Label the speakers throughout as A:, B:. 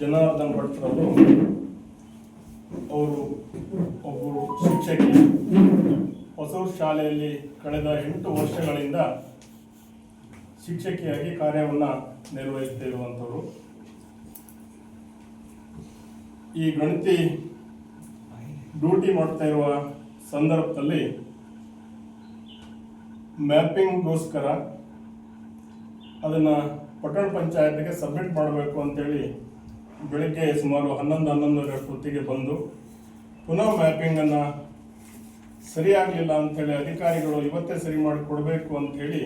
A: ಜನಾರ್ದನ್ ಭಟ್ರವರು ಅವರು ಒಬ್ಬರು ಶಿಕ್ಷಕಿ, ಹೊಸೂರು ಶಾಲೆಯಲ್ಲಿ ಕಳೆದ 8 ವರ್ಷಗಳಿಂದ ಶಿಕ್ಷಕಿಯಾಗಿ ಕಾರ್ಯವನ್ನು ನಿರ್ವಹಿಸುತ್ತಿರುವಂಥವರು. ಈ ಗಣತಿ ಡ್ಯೂಟಿ ಮಾಡ್ತಾ ಇರುವ ಸಂದರ್ಭದಲ್ಲಿ ಮ್ಯಾಪಿಂಗ್ಗೋಸ್ಕರ ಅದನ್ನು ಪಟ್ಟಣ ಪಂಚಾಯತ್ಗೆ ಸಬ್ಮಿಟ್ ಮಾಡಬೇಕು ಅಂತೇಳಿ ಬೆಳಗ್ಗೆ ಸುಮಾರು 11:30 ಹೊತ್ತಿಗೆ ಬಂದು ಪುನಃ ಮ್ಯಾಪಿಂಗನ್ನು ಸರಿಯಾಗಲಿಲ್ಲ ಅಂಥೇಳಿ ಅಧಿಕಾರಿಗಳು ಇವತ್ತೇ ಸರಿ ಮಾಡಿ ಕೊಡಬೇಕು ಅಂಥೇಳಿ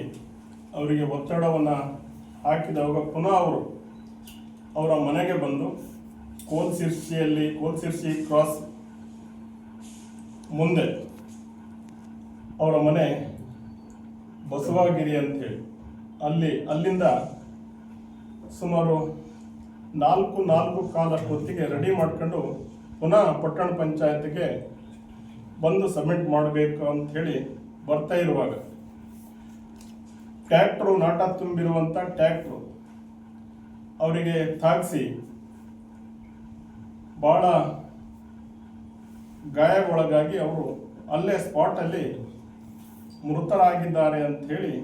A: ಅವರಿಗೆ ಒತ್ತಡವನ್ನು ಹಾಕಿದವಾಗ ಪುನಃ ಅವರು ಅವರ ಮನೆಗೆ ಬಂದು ಕೋಲ್ಸಿರ್ಸಿ ಕ್ರಾಸ್ ಮುಂದೆ ಅವರ ಮನೆ ಬಸವಗಿರಿ ಅಂಥೇಳಿ ಅಲ್ಲಿಂದ ಸುಮಾರು 4:15 ಹೊತ್ತಿಗೆ ರೆಡಿ ಮಾಡ್ಕೊಂಡು ಪುನಃ ಪಟ್ಟಣ ಪಂಚಾಯತ್ಗೆ ಬಂದು ಸಬ್ಮಿಟ್ ಮಾಡಬೇಕು ಅಂಥೇಳಿ ಬರ್ತಾ ಇರುವಾಗ ಟ್ಯಾಕ್ಟ್ರು ನಾಟ ತುಂಬಿರುವಂಥ ಟ್ಯಾಕ್ಟ್ರು ಅವರಿಗೆ ತಾಗಿಸಿ ಭಾಳ ಗಾಯಗೊಳಗಾಗಿ ಅವರು ಅಲ್ಲೇ ಸ್ಪಾಟಲ್ಲಿ ಮೃತರಾಗಿದ್ದಾರೆ ಅಂಥೇಳಿ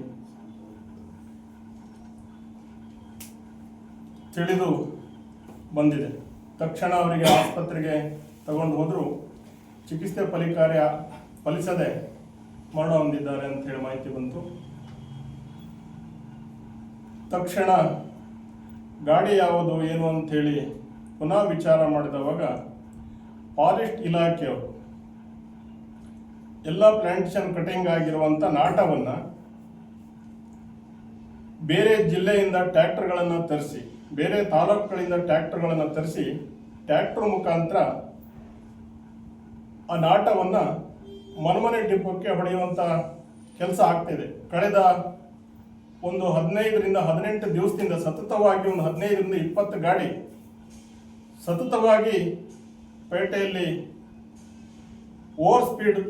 A: ತಿಳಿದು ಬಂದಿದೆ. ತಕ್ಷಣ ಅವರಿಗೆ ಆಸ್ಪತ್ರೆಗೆ ತಗೊಂಡು ಹೋದರೂ ಚಿಕಿತ್ಸೆ ಫಲಿಸದೆ ಮರಣ ಹೊಂದಿದ್ದಾರೆ ಅಂಥೇಳಿ ಮಾಹಿತಿ ಬಂತು. ತಕ್ಷಣ ಗಾಡಿ ಯಾವುದು ಏನು ಅಂಥೇಳಿ ಪುನಃ ವಿಚಾರ ಮಾಡಿದವಾಗ ಫಾರೆಸ್ಟ್ ಇಲಾಖೆಯವರು ಎಲ್ಲ ಪ್ಲಾಂಟೇಶನ್ ಕಟಿಂಗ್ ಆಗಿರುವಂಥ ನಾಟವನ್ನು ಬೇರೆ ಜಿಲ್ಲೆಯಿಂದ ಟ್ರ್ಯಾಕ್ಟರ್ಗಳನ್ನು ತರಿಸಿ, ಬೇರೆ ತಾಲೂಕುಗಳಿಂದ ಟ್ರ್ಯಾಕ್ಟರ್ಗಳನ್ನು ತರಿಸಿ ಟ್ರ್ಯಾಕ್ಟರ್ ಮುಖಾಂತರ ಆ ನಾಟವನ್ನು ಮನೆ ಡಿಪೋಕ್ಕೆ ಹೊಡೆಯುವಂಥ ಕೆಲಸ ಆಗ್ತಿದೆ. ಕಳೆದ ಒಂದು 15-18 ದಿವಸದಿಂದ ಸತತವಾಗಿ ಒಂದು 15-20 ಗಾಡಿ ಸತತವಾಗಿ ಪೇಟೆಯಲ್ಲಿ ಓವರ್ ಸ್ಪೀಡ್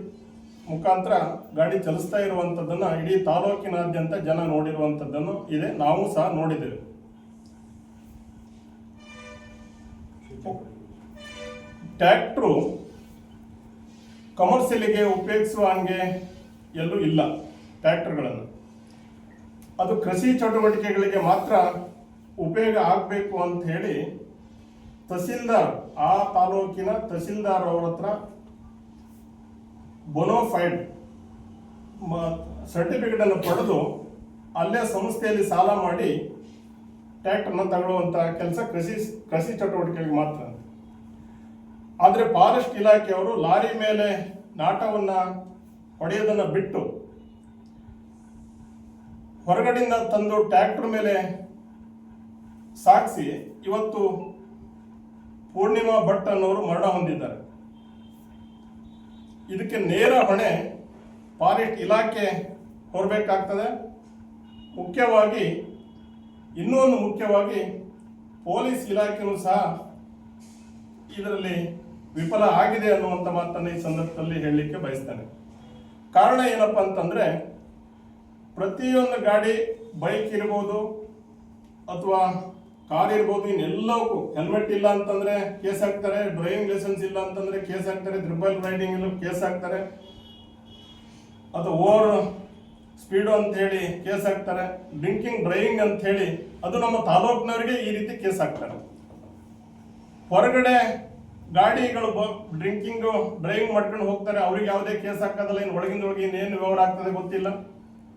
A: ಮುಖಾಂತರ ಗಾಡಿ ಚಲಿಸ್ತಾ ಇರುವಂಥದ್ದನ್ನು ಇಡೀ ತಾಲೂಕಿನಾದ್ಯಂತ ಜನ ನೋಡಿರುವಂಥದ್ದನ್ನು ಇದೆ. ನಾವು ಸಹ ನೋಡಿದ್ದೇವೆ. ಟ್ರ್ಯಾಕ್ಟ್ರು ಕಮರ್ಷಿಯಲಿಗೆ ಉಪಯೋಗಿಸುವ ಹಂಗೆ ಎಲ್ಲೂ ಇಲ್ಲ. ಟ್ರ್ಯಾಕ್ಟರ್ಗಳನ್ನು ಅದು ಕೃಷಿ ಚಟುವಟಿಕೆಗಳಿಗೆ ಮಾತ್ರ ಉಪಯೋಗ ಆಗಬೇಕು ಅಂತ ಹೇಳಿ ತಹಸೀಲ್ದಾರ್, ಆ ತಾಲೂಕಿನ ತಹಸೀಲ್ದಾರ್ ಅವರ ಹತ್ರ ಬೋನೋಫೈಡ್ ಸರ್ಟಿಫಿಕೇಟನ್ನು ಪಡೆದು ಅಲ್ಲೇ ಸಂಸ್ಥೆಯಲ್ಲಿ ಸಾಲ ಮಾಡಿ ಟ್ರ್ಯಾಕ್ಟರ್ನ ತಗೊಳ್ಳುವಂಥ ಕೆಲಸ ಕೃಷಿ ಚಟುವಟಿಕೆಗೆ ಮಾತ್ರ. ಆದರೆ ಫಾರೆಸ್ಟ್ ಇಲಾಖೆಯವರು ಲಾರಿ ಮೇಲೆ ನಾಟವನ್ನು ಹೊಡೆಯೋದನ್ನು ಬಿಟ್ಟು ಹೊರಗಡೆಯಿಂದ ತಂದು ಟ್ರ್ಯಾಕ್ಟರ್ ಮೇಲೆ ಸಾಗಿಸಿ ಇವತ್ತು ಪೂರ್ಣಿಮಾ ಭಟ್ ಅನ್ನೋರು ಮರಣ ಹೊಂದಿದ್ದಾರೆ. ಇದಕ್ಕೆ ನೇರ ಹೊಣೆ ಫಾರೆಸ್ಟ್ ಇಲಾಖೆ ಹೊರಬೇಕಾಗ್ತದೆ. ಇನ್ನೊಂದು ಮುಖ್ಯವಾಗಿ ಪೊಲೀಸ್ ಇಲಾಖೆಯೂ ಸಹ ಇದರಲ್ಲಿ ವಿಫಲ ಆಗಿದೆ ಅನ್ನುವಂಥ ಮಾತನ್ನು ಈ ಸಂದರ್ಭದಲ್ಲಿ ಹೇಳಲಿಕ್ಕೆ ಬಯಸ್ತೇನೆ. ಕಾರಣ ಏನಪ್ಪ ಅಂತಂದರೆ, ಪ್ರತಿಯೊಂದು ಗಾಡಿ, ಬೈಕ್ ಇರ್ಬೋದು ಅಥವಾ ಕಾರ್ ಇರ್ಬೋದು, ಇನ್ನೆಲ್ಲವಕ್ಕೂ ಹೆಲ್ಮೆಟ್ ಇಲ್ಲ ಅಂತಂದರೆ ಕೇಸ್ ಹಾಕ್ತಾರೆ, ಡ್ರೈವಿಂಗ್ ಲೈಸೆನ್ಸ್ ಇಲ್ಲ ಅಂತಂದರೆ ಕೇಸ್ ಹಾಕ್ತಾರೆ, ಟ್ರಿಬಲ್ ರೈಡಿಂಗ್ ಇಲ್ಲ ಕೇಸ್ ಹಾಕ್ತಾರೆ, ಅಥವಾ ಓವರ್ ಸ್ಪೀಡು ಅಂತ ಹೇಳಿ ಕೇಸ್ ಹಾಕ್ತಾರೆ, ಡ್ರಿಂಕಿಂಗ್ ಡ್ರೈವಿಂಗ್ ಅಂತ ಹೇಳಿ ಅದು ನಮ್ಮ ತಾಲೂಕಿನವರಿಗೆ ಈ ರೀತಿ ಕೇಸ್ ಹಾಕ್ತಾರೆ. ಹೊರಗಡೆ ಗಾಡಿಗಳು ಡ್ರಿಂಕಿಂಗು ಡ್ರೈವಿಂಗ್ ಮಾಡ್ಕೊಂಡು ಹೋಗ್ತಾರೆ, ಅವ್ರಿಗೆ ಯಾವುದೇ ಕೇಸ್ ಹಾಕೋದಲ್ಲ. ಇನ್ನು ಒಳಗಿಂದೊಳಗೆ ಇನ್ನೇನು ವ್ಯವಹಾರ ಆಗ್ತದೆ ಗೊತ್ತಿಲ್ಲ,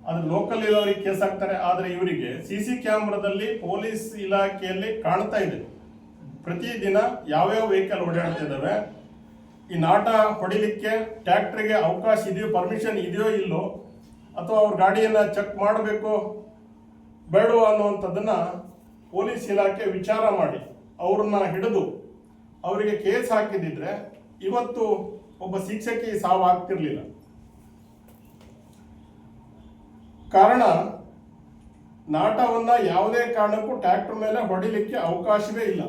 A: ಅದು ಲೋಕಲ್ ಇರೋರಿಗೆ ಕೇಸ್ ಹಾಕ್ತಾರೆ. ಆದರೆ ಇವರಿಗೆ CC ಕ್ಯಾಮ್ರಾದಲ್ಲಿ ಪೊಲೀಸ್ ಇಲಾಖೆಯಲ್ಲಿ ಕಾಣ್ತಾ ಇದೆ, ಪ್ರತಿದಿನ ಯಾವ್ಯಾವ ವೆಹಿಕಲ್ ಓಡಾಡ್ತಿದ್ದಾವೆ, ಈ ನಾಟ ಹೊಡಿಲಿಕ್ಕೆ ಟ್ರ್ಯಾಕ್ಟರ್ಗೆ ಅವಕಾಶ ಇದೆಯೋ, ಪರ್ಮಿಷನ್ ಇದೆಯೋ ಇಲ್ಲೋ, ಅಥವಾ ಅವ್ರ ಗಾಡಿಯನ್ನು ಚೆಕ್ ಮಾಡಬೇಕು ಬೇಡವೋ ಅನ್ನುವಂಥದ್ದನ್ನು ಪೊಲೀಸ್ ಇಲಾಖೆ ವಿಚಾರ ಮಾಡಿ ಅವ್ರನ್ನ ಹಿಡಿದು ಅವರಿಗೆ ಕೇಸ್ ಹಾಕಿದಿದ್ರೆ ಇವತ್ತು ಒಬ್ಬ ಶಿಕ್ಷಕಿ ಸಾವಾಗ್ತಿರ್ಲಿಲ್ಲ. ಕಾರಣ, ನಾಟವನ್ನು ಯಾವುದೇ ಕಾರಣಕ್ಕೂ ಟ್ರ್ಯಾಕ್ಟರ್ ಮೇಲೆ ಹೊಡಿಲಿಕ್ಕೆ ಅವಕಾಶವೇ ಇಲ್ಲ.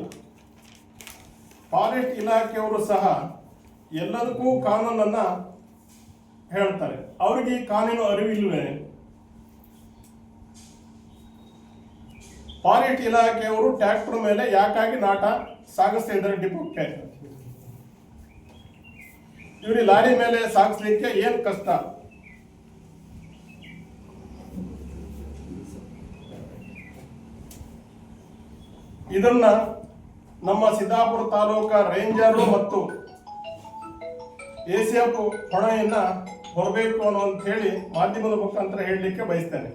A: ಫಾರೆಸ್ಟ್ ಇಲಾಖೆಯವರು ಸಹ ಎಲ್ಲದಕ್ಕೂ ಕಾನೂನನ್ನು ಹೇಳ್ತಾರೆ, ಅವ್ರಿಗೆ ಈ ಕಾನೂನು ಅರಿವಿಲ್ವೇ? ಫಾರೆಸ್ಟ್ ಇಲಾಖೆಯವರು ಟ್ರ್ಯಾಕ್ಟರ್ ಮೇಲೆ ಯಾಕಾಗಿ ನಾಟ ಸಾಗಿಸ್ತಾ ಇದ್ದಾರೆ ಡಿಪೋಕ್ಕೆ? ಇವ್ರಿಗೆ ಲಾರಿ ಮೇಲೆ ಸಾಗಿಸ್ಲಿಕ್ಕೆ ಏನ್ ಕಷ್ಟ? ಇದನ್ನ ನಮ್ಮ ಸಿದ್ದಾಪುರ ತಾಲೂಕಾ ರೇಂಜರ್ ಮತ್ತು ಎಸಿಎಫ್ ಹೊಣೆಯನ್ನ ಹೊರಬೇಕು ಅನ್ನೋ ಅಂತ ಹೇಳಿ ಮಾಧ್ಯಮದ ಮುಖಾಂತರ ಹೇಳಲಿಕ್ಕೆ ಬಯಸ್ತೇನೆ.